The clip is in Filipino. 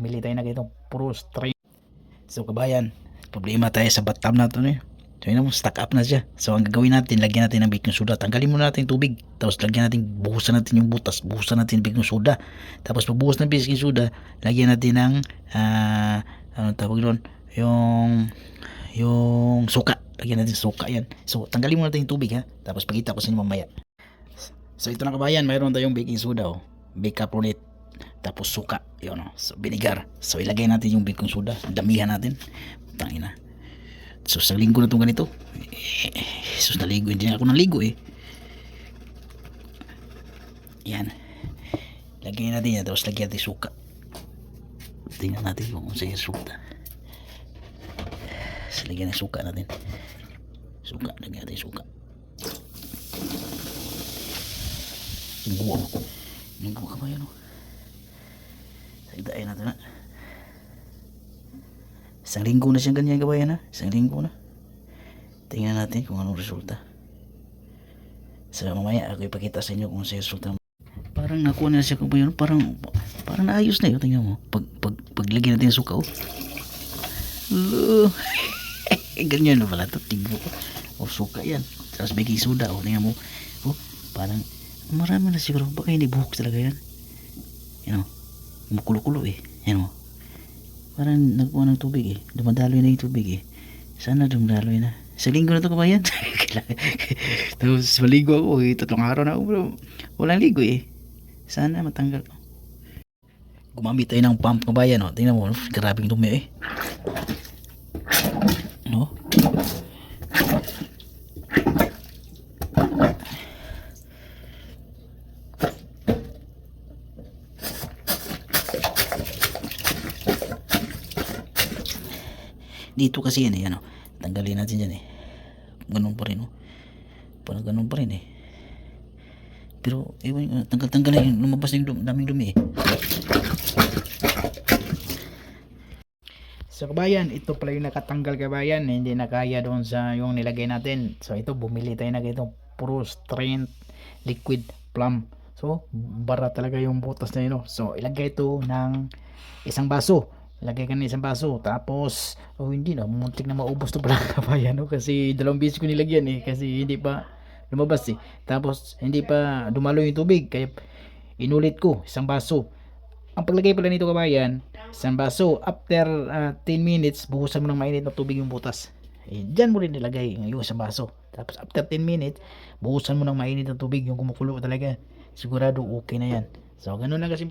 bumili tayo na ganito, puro strain. So kabayan, problema tayo sa bathtub na to, eh. So yun mo, stack up na siya. So ang gagawin natin, lagyan natin ng baking soda. Tanggalin muna natin yung tubig. Tapos lagyan natin, buhusan natin yung butas. Buhusan natin yung baking soda. Tapos pagbuhos ng baking soda, lagyan natin ng ano tawag doon? Yung suka. Lagyan natin suka yan. So tanggalin muna natin yung tubig, ha. Tapos pagkita ko sa inyo mamaya. So ito na kabayan, mayroon tayong baking soda, oh. Bicarbonate. Tapos suka, yun, oh. So vinegar. So ilagay natin yung baking soda. Damihan natin. Tangina na. So sa linggo na itong ganito, sus, naligo, hindi na ako naligo, eh. Yan, lagyan natin yan, tapos lagyan natin suka. Tingnan natin kung sa'yo suka. So lagyan natin suka natin. Suka, lagyan natin suka. Linggo ka ba yan, oh. Sagdain natin na. Isang linggo na siyang ganyan, kabayan, ha. Isang linggo na. Tingnan natin kung anong resulta. So mamaya ako ipakita sa inyo kung sa'yo resulta. Parang nakuha na siya, kabayan. Parang naayos na yun. Tingnan mo. Paglagyan natin yung suka, oh. Ganyan na pala ito. Tingnan mo. Oh, suka yan. Tapos baking soda, oh. Tingnan mo. Oh, parang marami na siguro. Baka hindi buhok talaga yan. Yan, oh. Kumukulo-kulo, eh. Yan, oh. Parang nagkuha ng tubig, eh. Dumadaloy na yung tubig, eh. Sana dumadaloy na. Sa linggo na ito, kabayan. Tapos maligo ako, eh. 3 araw na ako, bro. Walang ligo, eh. Sana matanggal. Gumamit tayo ng pump, kabayan, oh. Tingnan mo, grabing dumi, eh. No? Dito kasi yan, eh, ano, tanggalin natin dyan, eh. Ganun pa rin, oh. Parang ganun pa rin, eh. Pero ewan, tanggal na yun, lumabas na yung daming dumi, eh. So kabayan, ito pala yung nakatanggal, kabayan, hindi na kaya doon sa yung nilagay natin. So ito, bumili tayo na ganito, puro strength liquid plum. So bara talaga yung butas na yun, oh. So ilagay ito ng isang baso. Lagay ka ng isang baso. Tapos, oh hindi na, muntik na maubos to pala, kabayan, no? Kasi 2 beses ko nilagyan, eh. Kasi hindi pa lumabas, eh. Tapos, hindi pa dumalo yung tubig. Kaya, inulit ko, isang baso. Ang paglagay pala nito, kabayan, isang baso. After 10 minutes, buhusan mo ng mainit na tubig yung butas. Eh, dyan mo rin nilagay yung isang baso. Tapos, after 10 minutes, buhusan mo ng mainit na tubig yung kumukulo talaga. Sigurado, okay na yan. So, ganun lang kasi